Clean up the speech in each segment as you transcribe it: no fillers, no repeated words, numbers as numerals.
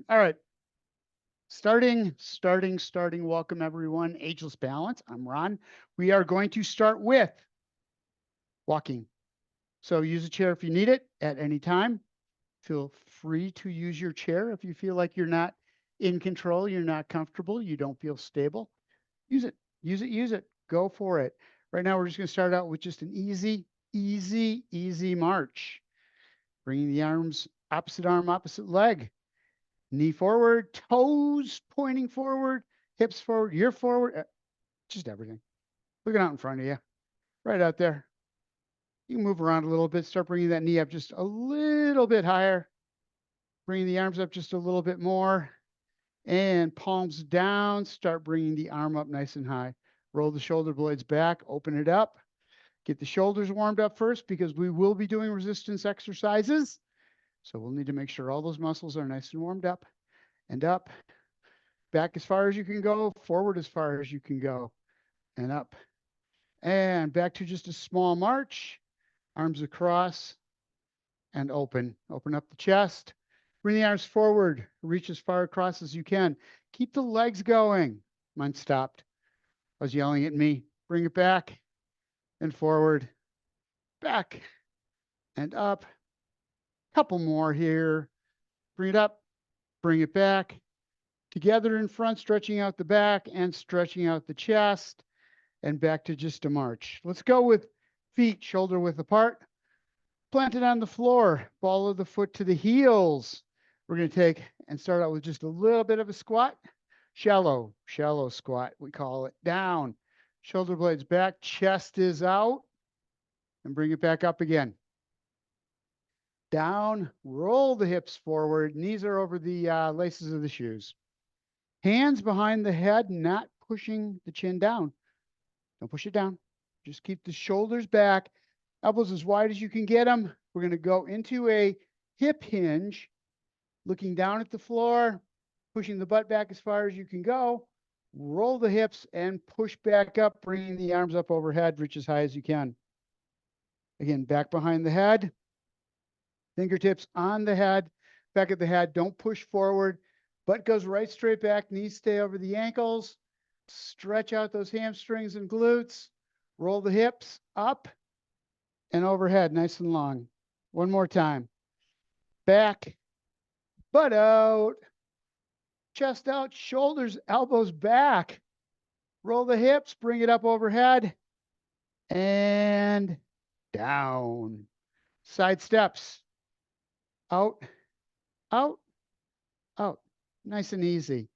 All right. Starting. Welcome everyone. Ageless Balance. I'm Ron. We are going to start with walking. So use a chair if you need it at any time. Feel free to use your chair if you feel like you're not in control, you're not comfortable, you don't feel stable. Use it. Use it. Go for it. Right now, we're just going to start out with just an easy march. Bringing the arms, opposite arm, opposite leg. Knee forward, toes pointing forward, hips forward, you're forward, just everything. Looking out in front of you, right out there. You can move around a little bit, start bringing that knee up just a little bit higher. Bringing the arms up just a little bit more. And palms down, start bringing the arm up nice and high. Roll the shoulder blades back, open it up. Get the shoulders warmed up first because we will be doing resistance exercises. So we'll need to make sure all those muscles are nice and warmed up. And up, back as far as you can go, forward as far as you can go, and up. And back to just a small march, arms across and open. Open up the chest. Bring the arms forward, reach as far across as you can. Keep the legs going. Mine stopped. I was yelling at me. Bring it back and forward, back and up. Couple more here. Bring it up, bring it back. Together in front, stretching out the back and stretching out the chest, and back to just a march. Let's go with feet shoulder width apart, planted on the floor, ball of the foot to the heels. We're going to take and start out with just a little bit of a squat, shallow squat, we call it. Down, shoulder blades back, chest is out, and bring it back up again. Down, roll the hips forward, knees are over the laces of the shoes. Hands behind the head, not pushing the chin down. Don't push it down. Just keep the shoulders back, elbows as wide as you can get them. We're going to go into a hip hinge, looking down at the floor, pushing the butt back as far as you can go. Roll the hips and push back up, bringing the arms up overhead, reach as high as you can. Again, back behind the head, fingertips on the head, back of the head. Don't push forward. Butt goes right straight back, knees stay over the ankles. Stretch out those hamstrings and glutes. Roll the hips up and overhead, nice and long. One more time. Back, butt out, chest out, shoulders, elbows back. Roll the hips, bring it up overhead and down. Side steps. Out, out, out. Nice and easy.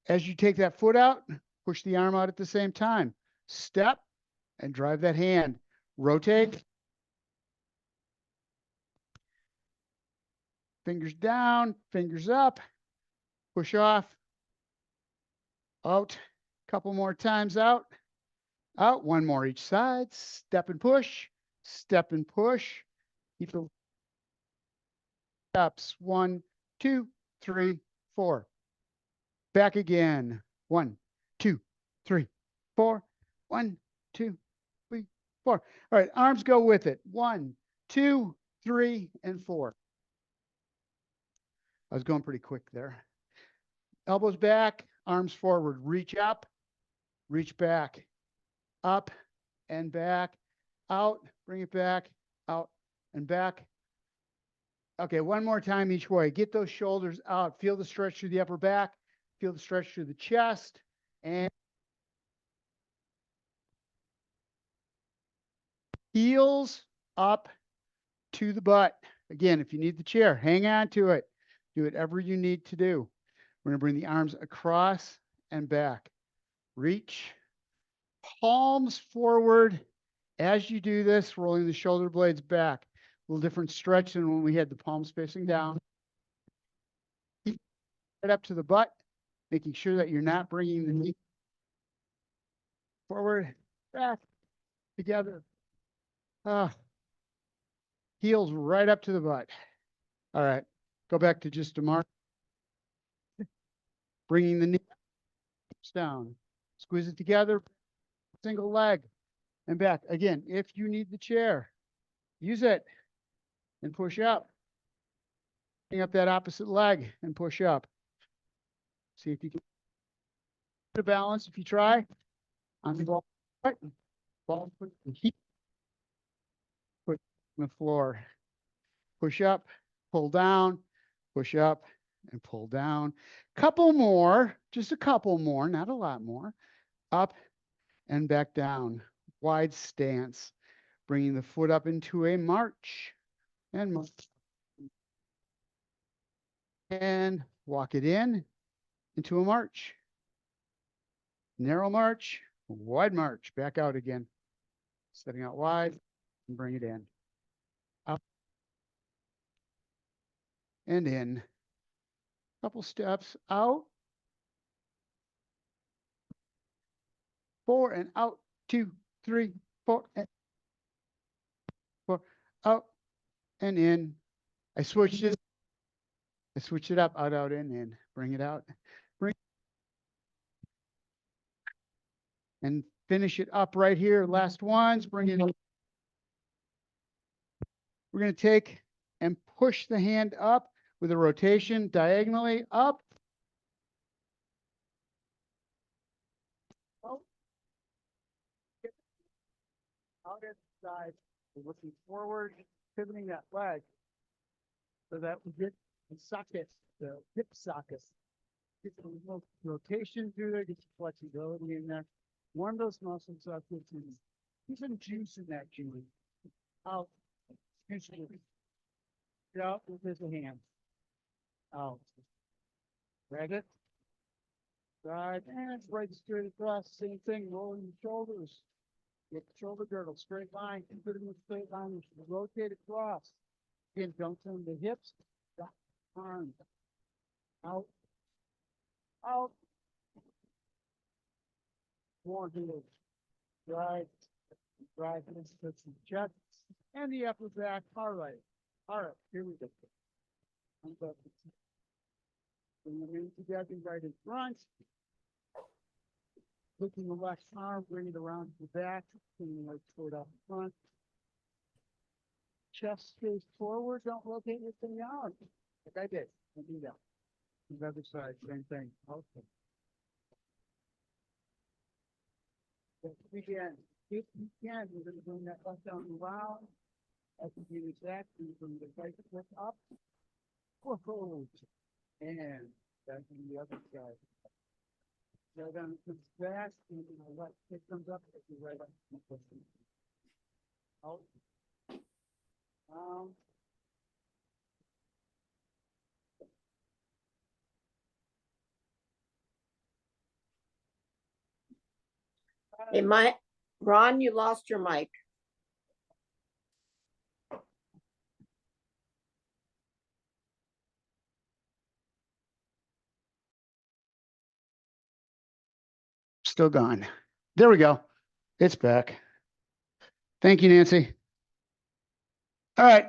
As you take that foot out, push the arm out at the same time. Step and drive that hand. Rotate. Fingers down, fingers up. Push off. Out. Couple more times out. Out. One more each side. Step and push. Step and push. Keep the steps. 1, 2, 3, 4. Back again. 1, 2, 3, 4. 1, 2, 3, 4. All right, arms go with it. 1, 2, 3, and 4. I was going pretty quick there. Elbows back, arms forward. Reach up, reach back. Up and back. Out, bring it back. Out and back. Okay, one more time each way. Get those shoulders out. Feel the stretch through the upper back. Feel the stretch through the chest. And heels up to the butt. Again, if you need the chair, hang on to it. Do whatever you need to do. We're going to bring the arms across and back. Reach. Palms forward. As you do this, rolling the shoulder blades back. A little different stretch than when we had the palms facing down. Keep right up to the butt, making sure that you're not bringing the knee forward, back, together. Heels right up to the butt. All right, go back to just a mark. Bringing the knee down. Squeeze it together, single leg, and back. Again, if you need the chair, use it and push up. Bring up that opposite leg and push up. See if you can get a balance if you try. On the ball, right? Ball, put the heat, put on the floor. Push up, pull down, push up, and pull down. Couple more, just a couple more, not a lot more. Up and back down. Wide stance, bringing the foot up into a march. And walk it in into a march. Narrow march, wide march, back out again. Setting out wide and bring it in. Up and in. Couple steps out. 4 and out. 2, 3, 4, and 4. Out and in. I switched it. I switch it up. Out, out, in. Bring it out. Bring and finish it up right here. Last ones. Bring it up. We're going to take and push the hand up with a rotation diagonally up. Out at the side. We're looking forward, pivoting that leg so that we get the socket, the hip socket. Get some little rotation through there, get some flexibility in there. Warm those muscles up. Get some juice in that joint. Out. Get out with his hand. Out. Drag it. Side and right straight across. Same thing. Rolling the shoulders. Get the shoulder girdle. Straight line. Put it in a straight line. Rotate across. Again, don't turn the hips. Arms. Out. Out. More heels. Drive. Drive into the chest. And the upper back. All right. All right. Here we go. Bring them in together right in front. Looking the left arm, bring it around to the back, bring the right foot up in front. Chest stays forward, don't rotate your thing out. Like I did. I do that. The other side, same thing. Okay. Again, if you can, we're going to bring that left arm around. As you do that, you bring the right foot up. Whoa. And back on the other side. So then it comes back, and the left hip comes up, if you right up. Out. Hey, Ron, you lost your mic. Still gone. There we go. It's back. Thank you, Nancy. All right.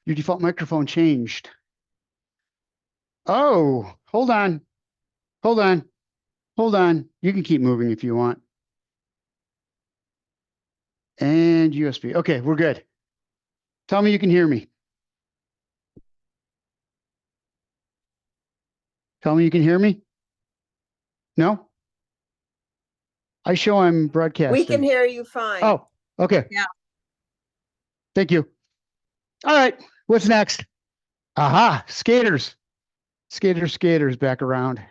Your default microphone changed. Oh, hold on. Hold on. Hold on. You can keep moving if you want. And USB. Okay, we're good. Tell me you can hear me. Tell me you can hear me. No? I show I'm broadcasting. We can hear you fine. Oh, okay. Yeah. Thank you. All right. What's next? Aha, skaters. Skaters back around.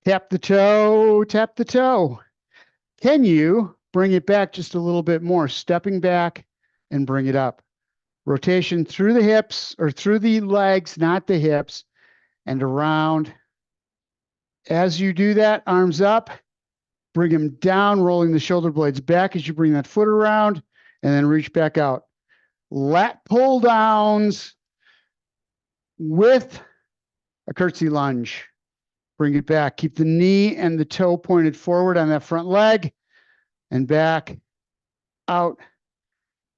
Tap the toe, tap the toe. Can you bring it back just a little bit more? Stepping back and bring it up. Rotation through the hips or through the legs, not the hips, and around. As you do that, arms up, bring them down, rolling the shoulder blades back as you bring that foot around, and then reach back out. Lat pull downs with a curtsy lunge. Bring it back. Keep the knee and the toe pointed forward on that front leg and back, out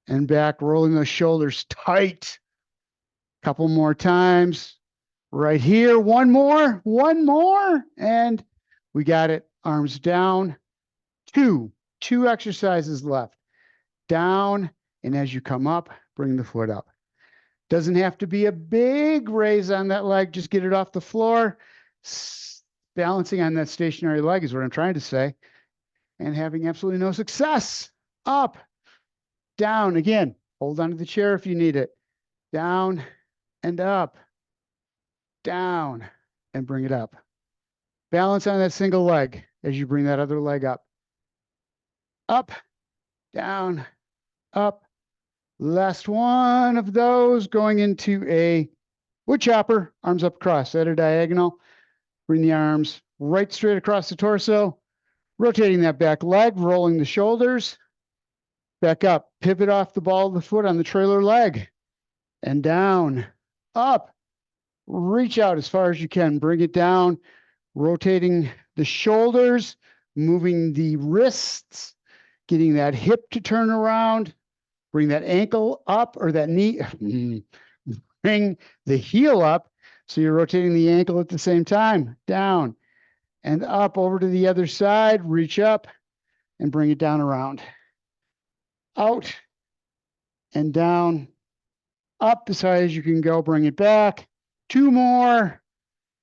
and back, rolling those shoulders tight. Couple more times. Right here. One more, and we got it. Arms down. Two exercises left. Down, and as you come up, bring the foot up. Doesn't have to be a big raise on that leg. Just get it off the floor. Balancing on that stationary leg is what I'm trying to say. And having absolutely no success. Up, down. Again, hold on to the chair if you need it. Down and up. Down and bring it up. Balance on that single leg as you bring that other leg up. Up, down, up. Last one of those going into a wood chopper, arms up across at a diagonal. Bring the arms right straight across the torso, rotating that back leg, rolling the shoulders. Back up, pivot off the ball of the foot on the trailer leg and down, up. Reach out as far as you can, bring it down, rotating the shoulders, moving the wrists, getting that hip to turn around, bring that ankle up or that knee, bring the heel up. So you're rotating the ankle at the same time, down and up over to the other side, reach up and bring it down around. Out and down, up as high as you can go, bring it back. Two more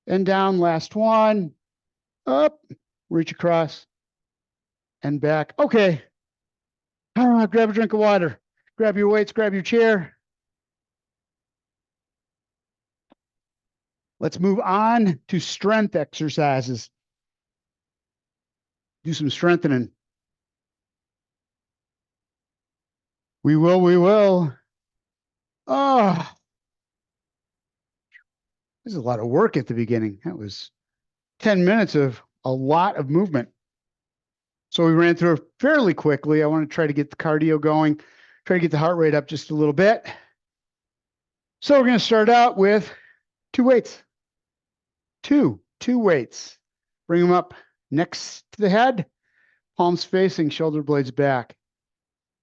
and down, last one, up, reach across and back. Okay, grab a drink of water, grab your weights, grab your chair. Let's move on to strength exercises. Do some strengthening. We will. Oh, there's a lot of work at the beginning. That was 10 minutes of a lot of movement. So we ran through it fairly quickly. I want to try to get the cardio going, try to get the heart rate up just a little bit. So we're going to start out with two weights. Two weights. Bring them up next to the head, palms facing, shoulder blades back.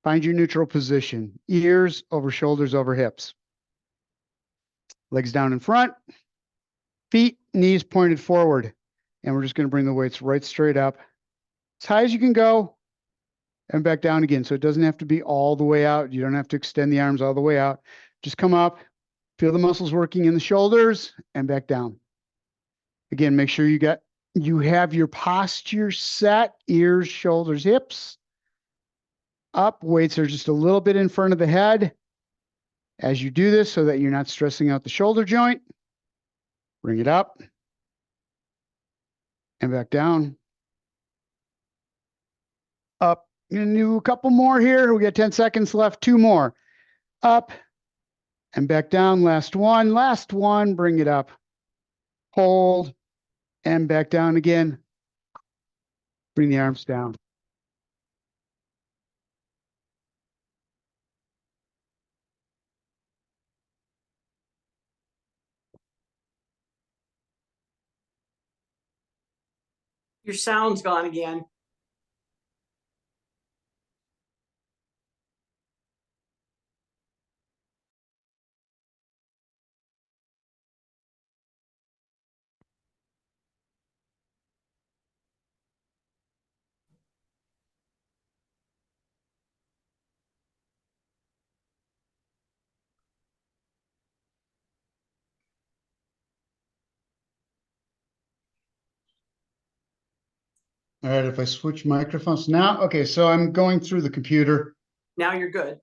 Find your neutral position. Ears over shoulders over hips. Legs down in front. Feet, knees pointed forward. And we're just going to bring the weights right straight up. As high as you can go. And back down again. So it doesn't have to be all the way out. You don't have to extend the arms all the way out. Just come up. Feel the muscles working in the shoulders and back down. Again, make sure you have your posture set. Ears, shoulders, hips. Up, weights are just a little bit in front of the head as you do this so that you're not stressing out the shoulder joint. Bring it up and back down. Up. I'm going to do a couple more here. We got 10 seconds left. Two more. Up and back down. Last one. Bring it up. Hold and back down again. Bring the arms down. Your sound's gone again. All right, if I switch microphones now, okay, so I'm going through the computer. Now you're good.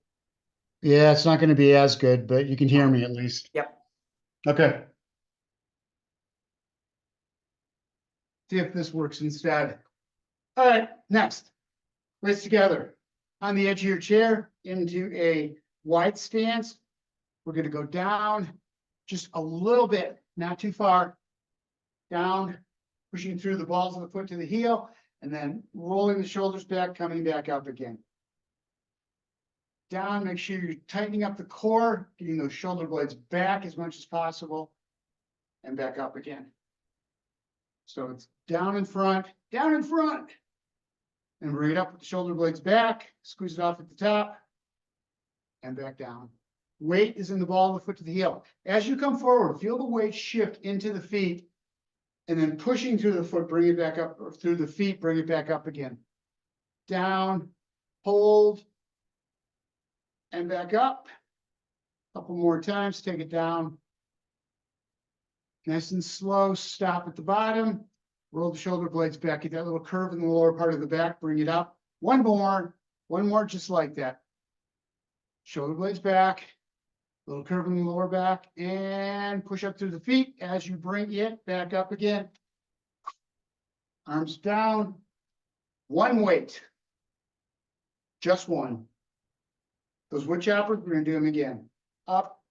Yeah, it's not going to be as good, but you can hear me at least. Yep. Okay. See if this works instead. All right, next. Weights together. On the edge of your chair into a wide stance. We're going to go down just a little bit, not too far. Down, pushing through the balls of the foot to the heel, and then rolling the shoulders back, coming back up again. Down, make sure you're tightening up the core, getting those shoulder blades back as much as possible, and back up again. So it's down in front, and bring it up with the shoulder blades back, squeeze it off at the top, and back down. Weight is in the ball of the foot to the heel. As you come forward, feel the weight shift into the feet, and then pushing through the foot, bring it back up, or through the feet, bring it back up again. Down, hold, and back up. Couple more times, take it down. Nice and slow, stop at the bottom, roll the shoulder blades back, get that little curve in the lower part of the back, bring it up. One more just like that. Shoulder blades back, little curve in the lower back, and push up through the feet as you bring it back up again. Arms down, one weight, just one. Those wood choppers, we're gonna do them again. Up,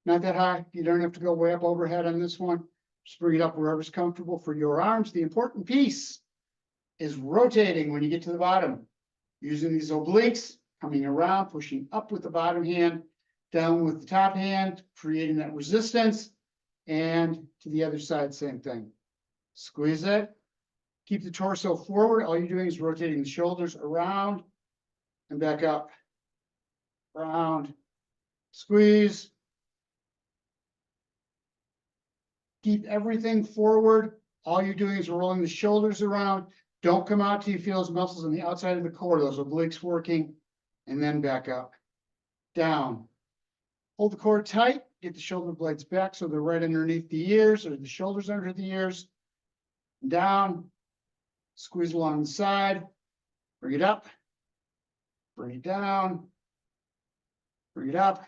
not that high. You don't have to go way up overhead on this one. Just bring it up wherever's comfortable for your arms. The important piece is rotating when you get to the bottom. Using these obliques, coming around, pushing up with the bottom hand, down with the top hand, creating that resistance. And to the other side, same thing. Squeeze it. Keep the torso forward. All you're doing is rotating the shoulders around and back up. Round. Squeeze. Keep everything forward. All you're doing is rolling the shoulders around. Don't come out till you feel those muscles on the outside of the core, those obliques working, and then back up. Down. Hold the core tight. Get the shoulder blades back so they're right underneath the ears, or the shoulders under the ears. Down. Squeeze along the side. Bring it up. Bring it down. Bring it up.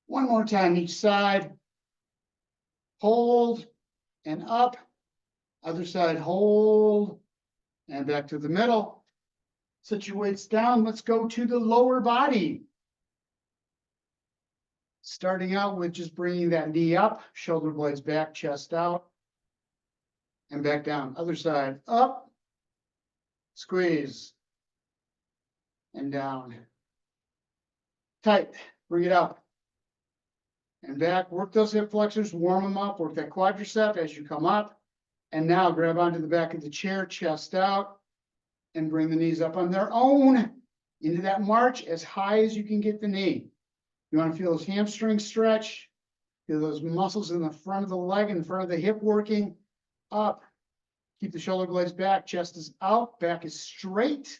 One more time each side. Hold and up. Other side, hold and back to the middle. Set your weights down. Let's go to the lower body. Starting out with just bringing that knee up, shoulder blades back, chest out, and back down. Other side, up, squeeze, and down. Tight, bring it up. And back, work those hip flexors, warm them up, work that quadricep as you come up. And now grab onto the back of the chair, chest out, and bring the knees up on their own into that march as high as you can get the knee. You want to feel those hamstrings stretch, feel those muscles in the front of the leg and the front of the hip working up. Keep the shoulder blades back, chest is out, back is straight.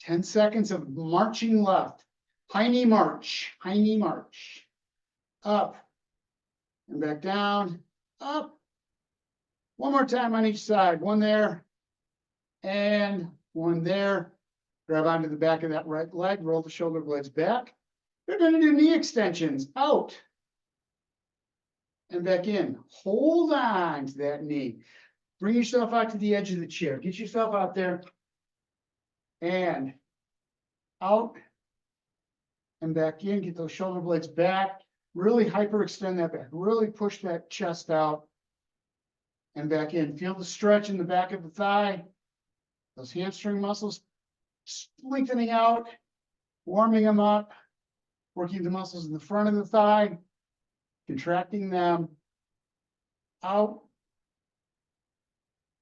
10 seconds of marching left. High knee march, high knee march. Up and back down, up. One more time on each side. One there and one there. Grab onto the back of that right leg, roll the shoulder blades back. We're going to do knee extensions. Out and back in. Hold on to that knee. Bring yourself out to the edge of the chair. Get yourself out there and out and back in. Get those shoulder blades back. Really hyperextend that back. Really push that chest out and back in. Feel the stretch in the back of the thigh. Those hamstring muscles lengthening out, warming them up, working the muscles in the front of the thigh, contracting them out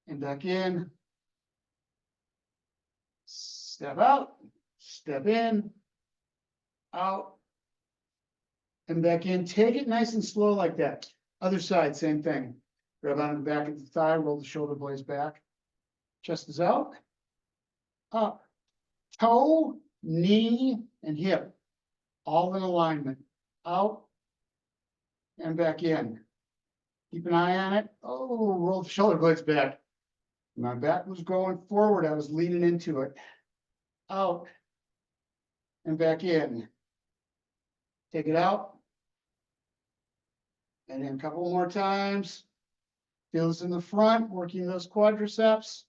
and back in. Step out, step in, out, and back in. Take it nice and slow like that. Other side, same thing. Grab onto the back of the thigh, roll the shoulder blades back. Chest is out, up, toe, knee, and hip, all in alignment. Out and back in. Keep an eye on it. Oh, roll the shoulder blades back. My back was going forward. I was leaning into it. Out and back in. Take it out. And then a couple more times. Feel this in the front, working those quadriceps.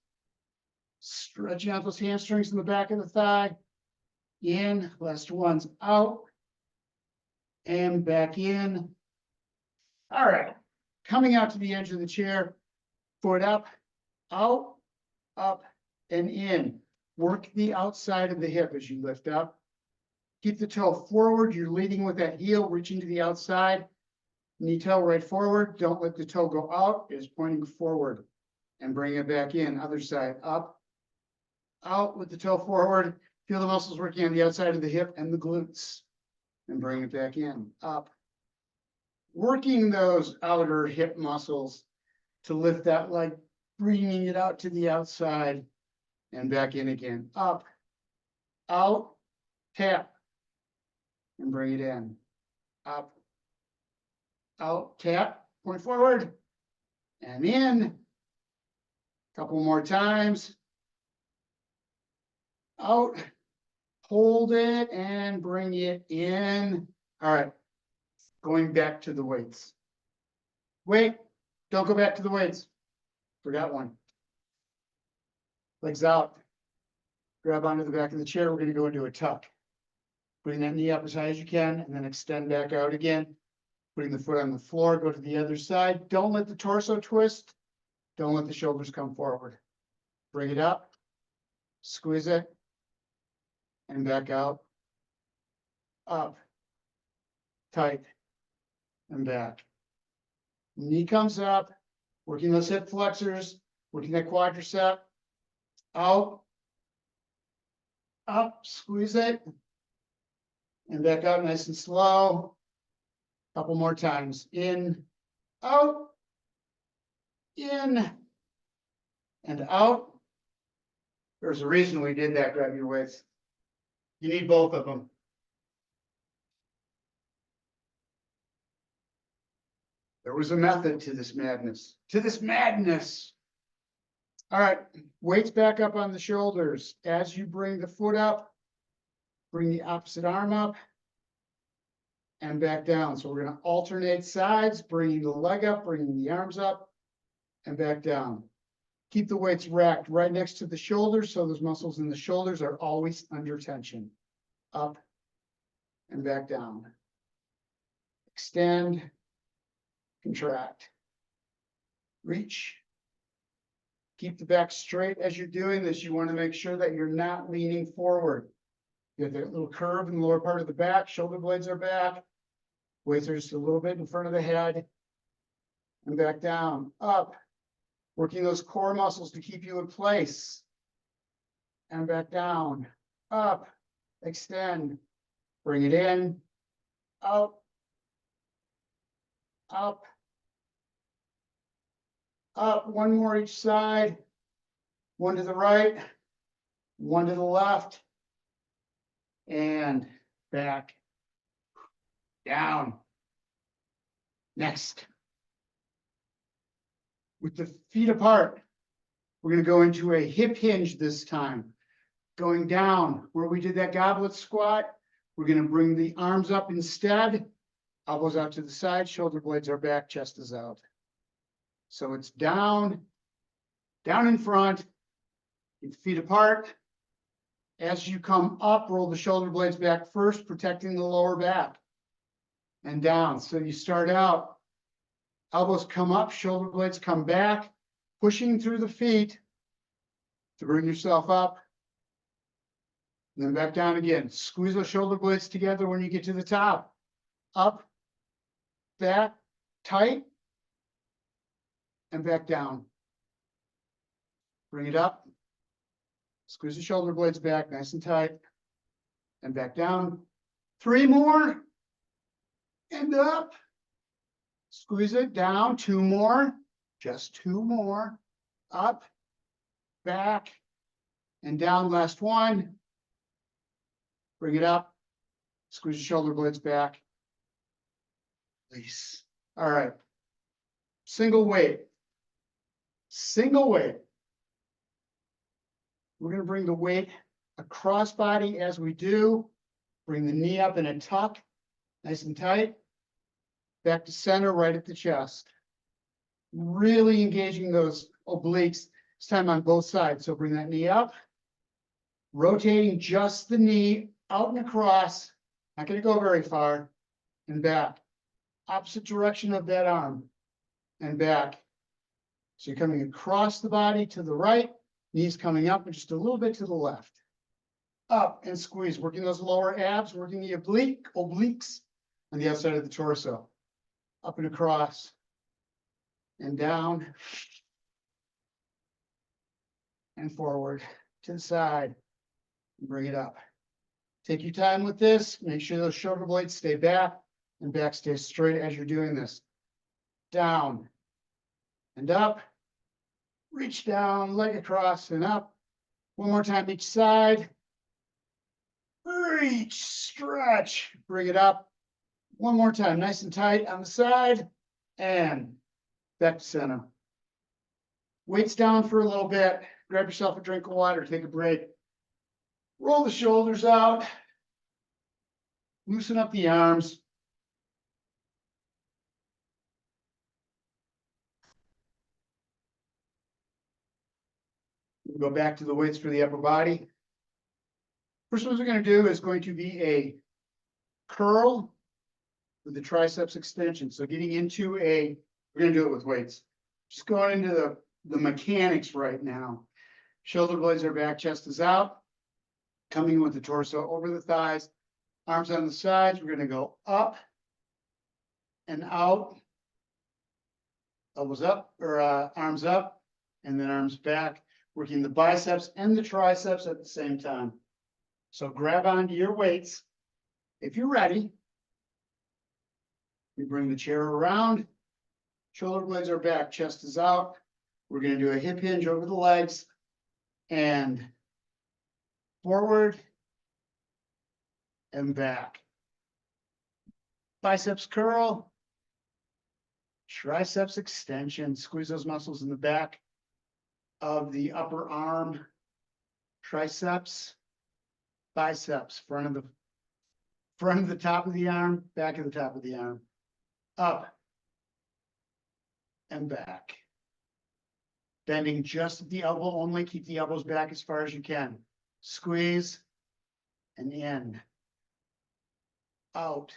Stretching out those hamstrings in the back of the thigh. In, last one's out. And back in. All right. Coming out to the edge of the chair. Foot up, out, up, and in. Work the outside of the hip as you lift up. Keep the toe forward. You're leading with that heel, reaching to the outside. Knee toe right forward. Don't let the toe go out. It's pointing forward. And bring it back in. Other side. Up. Out with the toe forward. Feel the muscles working on the outside of the hip and the glutes. And bring it back in. Up. Working those outer hip muscles to lift that leg. Bringing it out to the outside. And back in again. Up. Out. Tap. And bring it in. up, out, tap, point forward, and in. Couple more times. Out, hold it and bring it in. All right, going back to the weights. Wait, don't go back to the weights. Forgot one. Legs out. Grab onto the back of the chair. We're gonna go into a tuck. Bring that knee up as high as you can and then extend back out again. Putting the foot on the floor, go to the other side. Don't let the torso twist. Don't let the shoulders come forward. Bring it up, squeeze it, and back out. Up, tight, and back. Knee comes up, working those hip flexors, working that quadricep. Out, up, squeeze it, and back out nice and slow. Couple more times. In, out, in, and out. There's a reason we did that, grab your weights. You need both of them. There was a method to this madness, All right, weights back up on the shoulders. As you bring the foot up, bring the opposite arm up and back down. So we're going to alternate sides, bringing the leg up, bringing the arms up and back down. Keep the weights racked right next to the shoulders, so those muscles in the shoulders are always under tension. Up and back down. Extend, contract, reach. Keep the back straight as you're doing this. You want to make sure that you're not leaning forward. You have that little curve in the lower part of the back, shoulder blades are back. Weights are just a little bit in front of the head. And back down, up. Working those core muscles to keep you in place. And back down, up, extend, bring it in, up, up, up, one more each side, one to the right, one to the left, and back, down. Next. With the feet apart, we're going to go into a hip hinge this time. Going down where we did that goblet squat, we're going to bring the arms up instead, elbows out to the side, shoulder blades are back, chest is out. So it's down, down in front, keep the feet apart. As you come up, roll the shoulder blades back first, protecting the lower back. And down. So you start out, elbows come up, shoulder blades come back, pushing through the feet to bring yourself up. And then back down again. Squeeze those shoulder blades together when you get to the top. Up, back, tight, and back down. Bring it up. Squeeze the shoulder blades back, nice and tight, and back down. 3 more, and up. Squeeze it down, 2 more, just 2 more, up, back, and down, last one. Bring it up, squeeze the shoulder blades back. Release. All right. Single weight. Single weight. We're going to bring the weight across body as we do. Bring the knee up in a tuck, nice and tight. Back to center, right at the chest. Really engaging those obliques, this time on both sides. So bring that knee up, rotating just the knee out and across, not going to go very far, and back. Opposite direction of that arm, and back. So you're coming across the body to the right, knees coming up and just a little bit to the left. Up and squeeze, working those lower abs, working the obliques on the outside of the torso. Up and across, and down, and forward, to the side, and bring it up. Take your time with this, make sure those shoulder blades stay back, and back stays straight as you're doing this. Down, and up, reach down, leg across, and up. One more time each side. Reach, stretch, bring it up, One more time, nice and tight on the side and back to center. Weights down for a little bit. Grab yourself a drink of water, take a break. Roll the shoulders out. Loosen up the arms. We'll go back to the weights for the upper body. First one we're going to do is going to be a curl with the triceps extension. So getting into we're going to do it with weights. Just going into the mechanics right now. Shoulder blades are back, chest is out. Coming with the torso over the thighs, arms on the sides. We're going to go up and out. Elbows up or arms up and then arms back. Working the biceps and the triceps at the same time. So grab onto your weights. If you're ready, we bring the chair around. Shoulder blades are back, chest is out. We're going to do a hip hinge over the legs and forward and back. Biceps curl, triceps extension. Squeeze those muscles in the back of the upper arm, triceps, biceps, front of the top of the arm, back of the top of the arm, up and back. Bending just at the elbow only, keep the elbows back as far as you can. Squeeze and in, out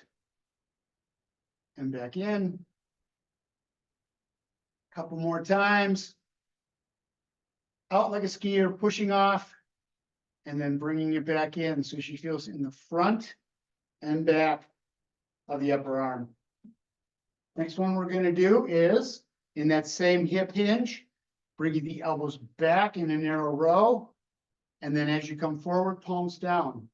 and back in. Couple more times. Out like a skier, pushing off, and then bringing it back in so she feels in the front and back of the upper arm. Next one we're going to do is in that same hip hinge, bringing the elbows back in a narrow row, and then as you come forward, palms down.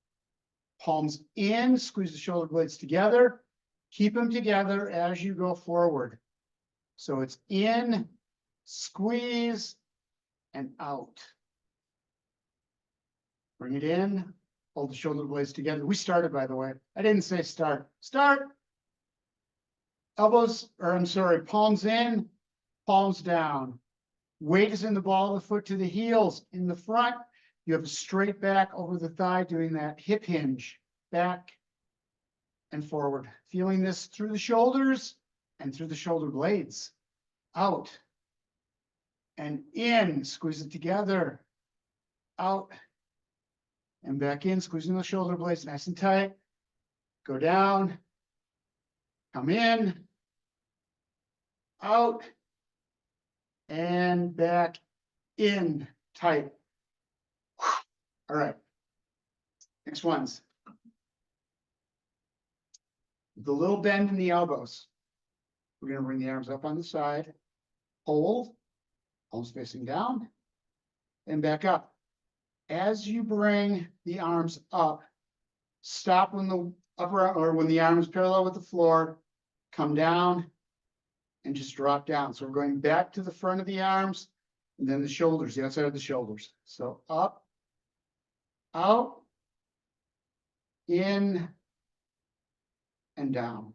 Palms in, squeeze the shoulder blades together, keep them together as you go forward. So it's in, squeeze, and out. Bring it in, hold the shoulder blades together. We started, by the way. I didn't say start. Start. Palms in, palms down. Weight is in the ball of the foot to the heels. In the front, you have a straight back over the thigh, doing that hip hinge, back and forward. Feeling this through the shoulders and through the shoulder blades. Out and in, squeeze it together. Out and back in, squeezing the shoulder blades nice and tight. Go down, come in, out, and back in, tight. All right, next one's the little bend in the elbows. We're going to bring the arms up on the side, hold, palms facing down, and back up. As you bring the arms up, stop when the when the arm is parallel with the floor, come down, and just drop down. So we're going back to the front of the arms, and then the shoulders, the outside of the shoulders. So up, out, in, and down.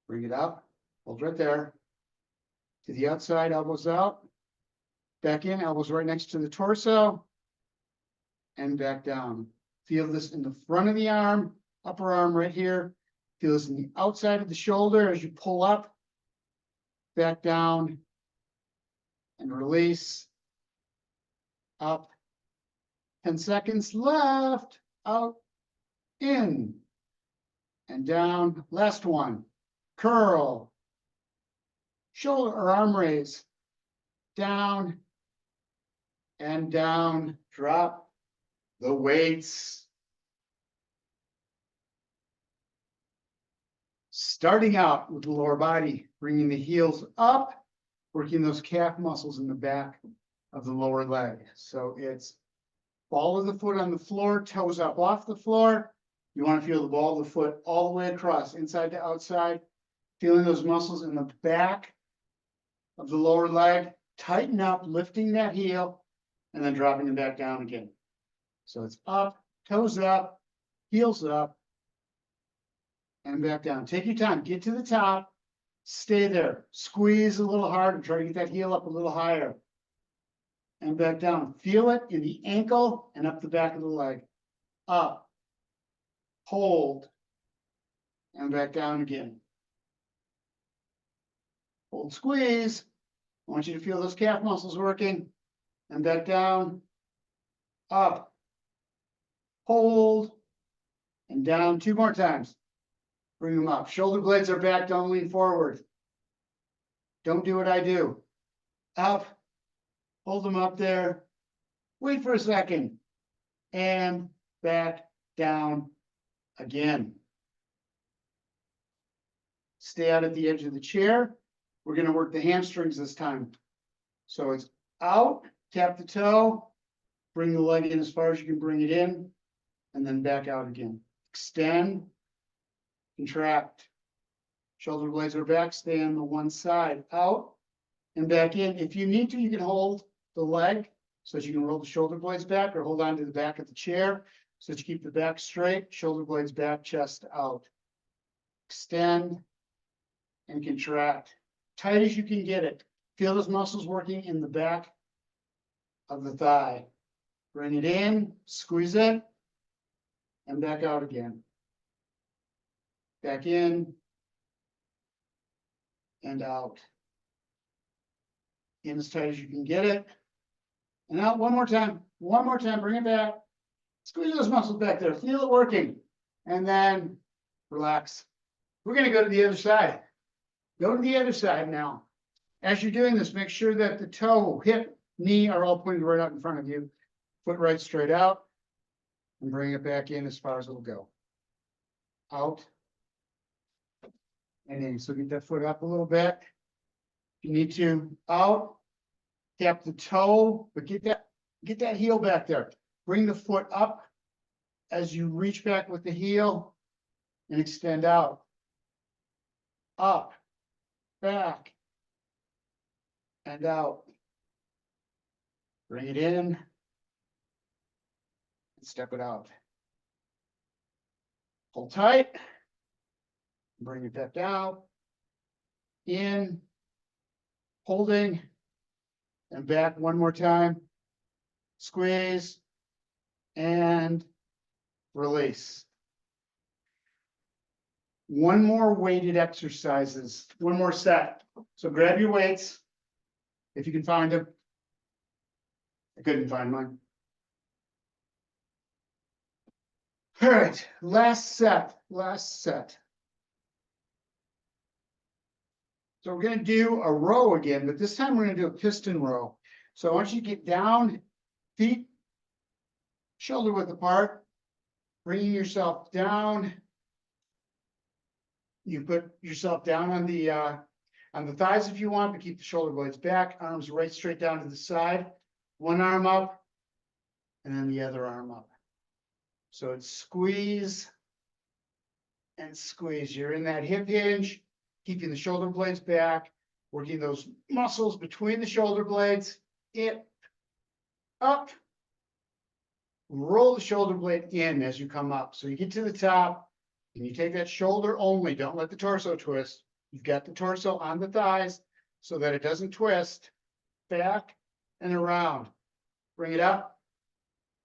Bring it up, hold right there. To the outside, elbows out. Back in, elbows right next to the torso. And back down. Feel this in the front of the arm, upper arm right here. Feel this in the outside of the shoulder as you pull up. Back down. And release. Up. 10 seconds left. Out. In. And down. Last one. Curl. Shoulder or arm raise. Down. And down. Drop the weights. Starting out with the lower body, bringing the heels up, working those calf muscles in the back of the lower leg. So it's ball of the foot on the floor, toes up off the floor. You want to feel the ball of the foot all the way across, inside to outside, feeling those muscles in the back of the lower leg. Tighten up, lifting that heel, and then dropping it back down again. So it's up, toes up, heels up, and back down. Take your time, get to the top, stay there, squeeze a little harder, try to get that heel up a little higher. And back down, feel it in the ankle and up the back of the leg. Up, hold, and back down again. Hold, squeeze. I want you to feel those calf muscles working, and back down, up, hold, and down 2 more times. Bring them up. Shoulder blades are back, don't lean forward. Don't do what I do. Up, hold them up there. Wait for a second, and back down again. Stay out at the edge of the chair. We're going to work the hamstrings this time. So it's out, tap the toe, bring the leg in as far as you can bring it in, and then back out again. Extend, contract. Shoulder blades are back, stay on the one side, out and back in. If you need to, you can hold the leg so that you can roll the shoulder blades back, or hold on to the back of the chair so that you keep the back straight, shoulder blades back, chest out. Extend and contract. Tight as you can get it. Feel those muscles working in the back of the thigh. Bring it in, squeeze it, and back out again. Back in and out. In as tight as you can get it. And out one more time. One more time. Bring it back. Squeeze those muscles back there. Feel it working. And then relax. We're going to go to the other side. Go to the other side now. As you're doing this, make sure that the toe, hip, knee are all pointed right out in front of you. Foot right straight out. And bring it back in as far as it'll go. Out. And in. So get that foot up a little bit. If you need to, out. Tap the toe, but get that heel back there. Bring the foot up as you reach back with the heel and extend out. Up, back, and out. Bring it in and step it out. Hold tight. Bring it back down. In, holding, and back one more time. Squeeze and release. One more weighted exercises, one more set. So grab your weights if you can find them. I couldn't find mine. All right, last set. So we're going to do a row again, but this time we're going to do a piston row. So I want you to get down, feet shoulder width apart, bringing yourself down. You put yourself down on the thighs if you want, but keep the shoulder blades back, arms right straight down to the side. One arm up, and then the other arm up. So it's squeeze and squeeze. You're in that hip hinge, keeping the shoulder blades back, working those muscles between the shoulder blades. It up, roll the shoulder blade in as you come up. So you get to the top and you take that shoulder only. Don't let the torso twist. You've got the torso on the thighs so that it doesn't twist. Back and around. Bring it up,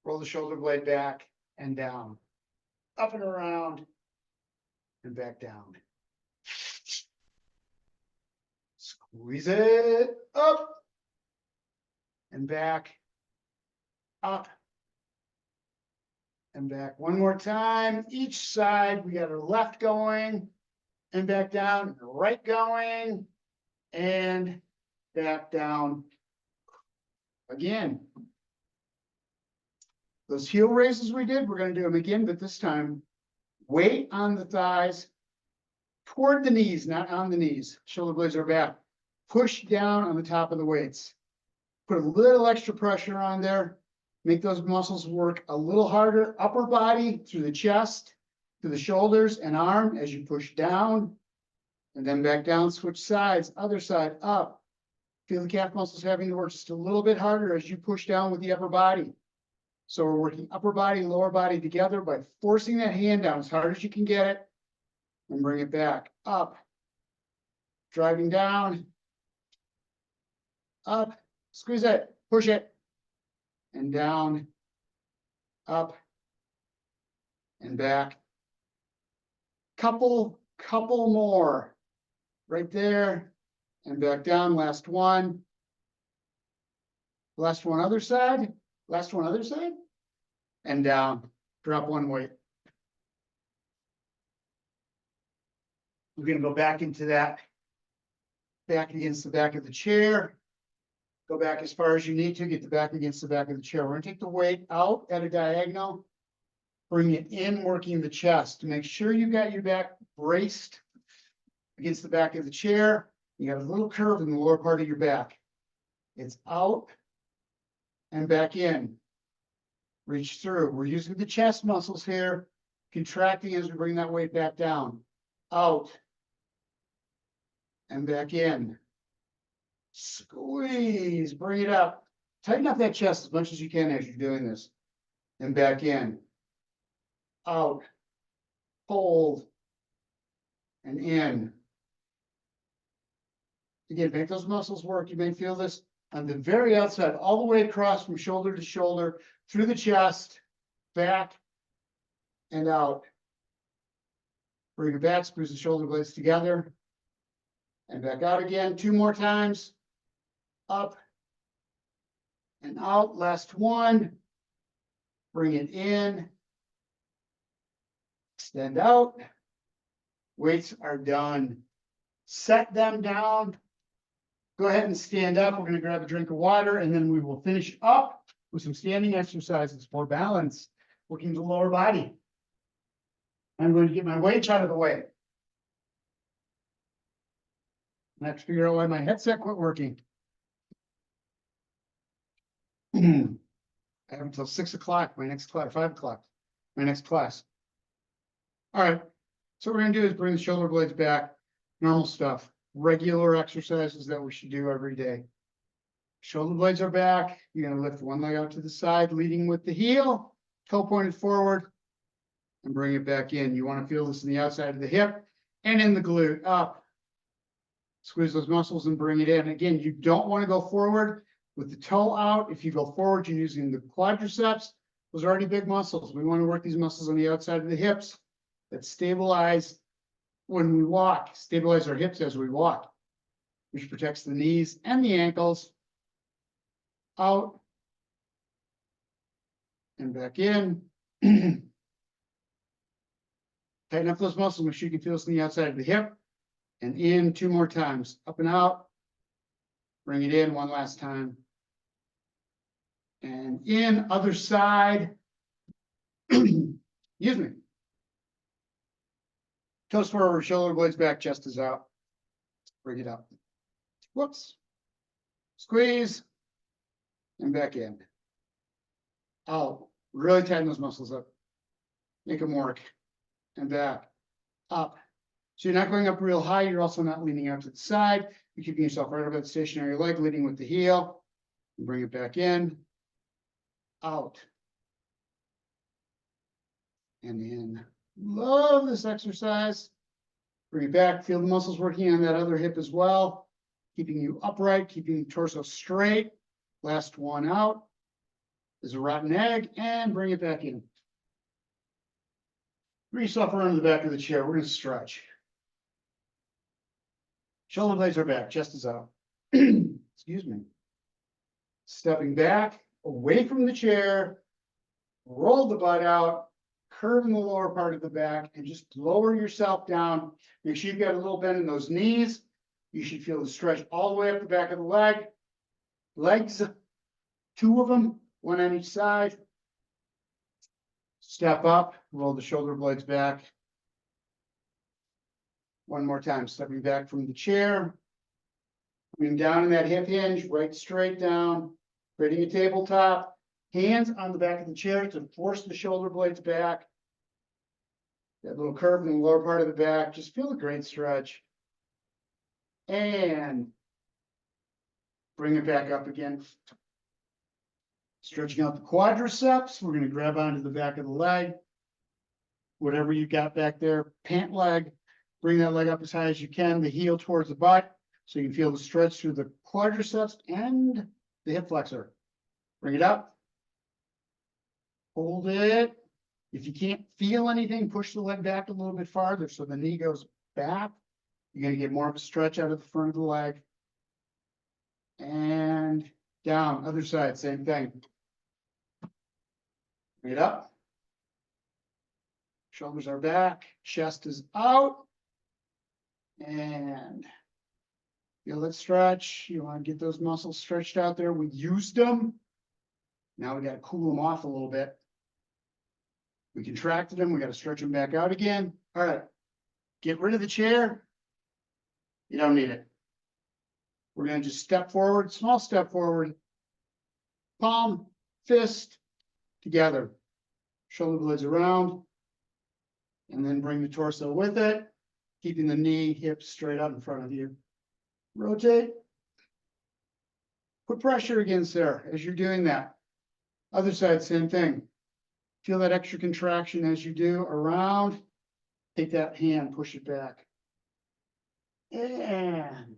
roll the shoulder blade back and down. Up and around and back down. Squeeze it up and back, up and back. One more time. Each side, we got our left going and back down, right going and back down again. Those heel raises we did, we're going to do them again, but this time weight on the thighs toward the knees, not on the knees. Shoulder blades are back. Push down on the top of the weights. Put a little extra pressure on there. Make those muscles work a little harder. Upper body through the chest, through the shoulders and arm as you push down. And then back down, switch sides, other side, up. Feel the calf muscles having to work just a little bit harder as you push down with the upper body. So we're working upper body and lower body together by forcing that hand down as hard as you can get it. and bring it back up. Driving down. Up, squeeze it, push it. And down. Up. And back. Couple more. Right there. And back down, last one. Last one other side. Last one other side. And down. Drop one weight. We're gonna go back into that. Back against the back of the chair. Go back as far as you need to, get the back against the back of the chair. We're gonna take the weight out at a diagonal. Bring it in, working the chest to make sure you got your back braced against the back of the chair. You got a little curve in the lower part of your back. It's out and back in. Reach through. We're using the chest muscles here, contracting as we bring that weight back down. Out and back in. Squeeze, bring it up. Tighten up that chest as much as you can as you're doing this. And back in. Out. Hold. And in. Again, make those muscles work. You may feel this on the very outside, all the way across from shoulder to shoulder, through the chest, back, and out. Bring it back, squeeze the shoulder blades together. And back out again, 2 more times. Up and out, last one. Bring it in. Extend out. Weights are done. Set them down. Go ahead and stand up. We're going to grab a drink of water and then we will finish up with some standing exercises for balance, working the lower body. I'm going to get my weights out of the way. I have to figure out why my headset quit working. I have until 6 o'clock, my next class, 5 o'clock, my next class. All right, so what we're gonna do is bring the shoulder blades back, normal stuff, regular exercises that we should do every day. Shoulder blades are back. You're gonna lift one leg out to the side, leading with the heel, toe pointed forward, and bring it back in. You wanna feel this in the outside of the hip and in the glute, up. Squeeze those muscles and bring it in. Again, you don't wanna go forward with the toe out. If you go forward, you're using the quadriceps. Those are already big muscles. We want to work these muscles on the outside of the hips that stabilize when we walk, stabilize our hips as we walk, which protects the knees and the ankles. Out and back in. Tighten up those muscles. Make sure you can feel this on the outside of the hip. And in 2 more times. Up and out. Bring it in one last time. And in, other side. Excuse me. Toes forward, shoulder blades back, chest is out. Bring it up. Whoops. Squeeze. And back in. Out. Really tighten those muscles up. Make them work. And back. Up. So you're not going up real high. You're also not leaning out to the side. You're keeping yourself right over the stationary leg, leading with the heel. And bring it back in. Out. And in. Love this exercise. Bring it back. Feel the muscles working on that other hip as well. Keeping you upright, keeping the torso straight. Last one out. Is a rotten egg. And bring it back in. Bring yourself around to the back of the chair. We're going to stretch. Shoulder blades are back. Chest is out. Excuse me. Stepping back, away from the chair. Roll the butt out. Curve in the lower part of the back. And just lower yourself down. Make sure you've got a little bend in those knees. You should feel the stretch all the way up the back of the leg. Legs, 2 of them, 1 on each side. Step up, roll the shoulder blades back. One more time, stepping back from the chair. Coming down in that hip hinge, right straight down, creating a tabletop. Hands on the back of the chair to force the shoulder blades back. That little curve in the lower part of the back. Just feel a great stretch. And bring it back up again. Stretching out the quadriceps. We're going to grab onto the back of the leg. Whatever you got back there, pant leg. Bring that leg up as high as you can, the heel towards the butt, so you can feel the stretch through the quadriceps and the hip flexor. Bring it up. Hold it. If you can't feel anything, push the leg back a little bit farther so the knee goes back. You're going to get more of a stretch out of the front of the leg. And down, other side, same thing. Bring it up. Shoulders are back, chest is out. And feel that stretch. You want to get those muscles stretched out there. We used them. Now we got to cool them off a little bit. We contracted them. We got to stretch them back out again. All right. Get rid of the chair. You don't need it. We're going to just step forward, small step forward. Palm, fist together. Shoulder blades around. And then bring the torso with it. Keeping the knee, hips straight out in front of you. Rotate. Put pressure against there as you're doing that. Other side, same thing. Feel that extra contraction as you do around. Take that hand, push it back. And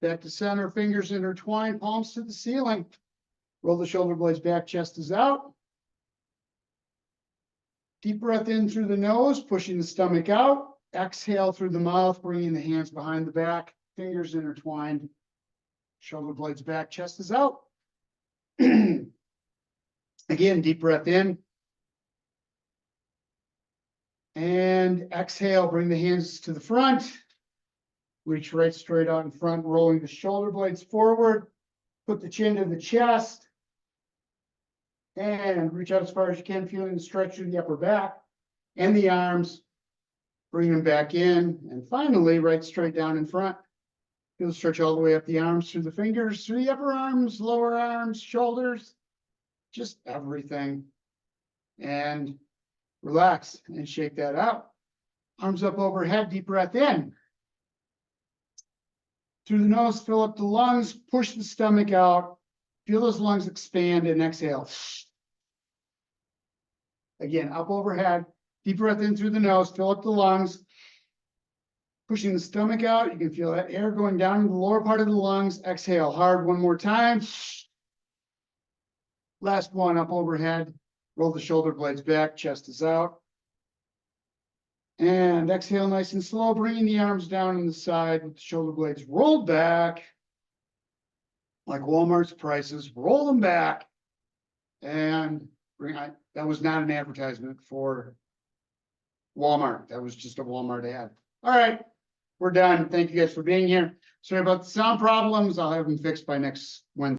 back to center, fingers intertwined, palms to the ceiling. Roll the shoulder blades back, chest is out. Deep breath in through the nose, pushing the stomach out. Exhale through the mouth, bringing the hands behind the back, fingers intertwined. Shoulder blades back, chest is out. Again, deep breath in. And exhale, bring the hands to the front. Reach right straight out in front, rolling the shoulder blades forward. Put the chin to the chest. And reach out as far as you can, feeling the stretch through the upper back and the arms. Bring them back in. And finally, right straight down in front. Feel the stretch all the way up the arms, through the fingers, through the upper arms, lower arms, shoulders, just everything. And relax and shake that out. Arms up overhead, deep breath in. Through the nose, fill up the lungs, push the stomach out. Feel those lungs expand and exhale. Again, up overhead, deep breath in through the nose, fill up the lungs. Pushing the stomach out, you can feel that air going down in the lower part of the lungs. Exhale hard one more time. Last one, up overhead. Roll the shoulder blades back, chest is out. And exhale nice and slow, bringing the arms down on the side with the shoulder blades rolled back. Like Walmart's prices, roll them back. And that was not an advertisement for Walmart. That was just a Walmart ad. All right, we're done. Thank you guys for being here. Sorry about the sound problems. I'll have them fixed by next Wednesday.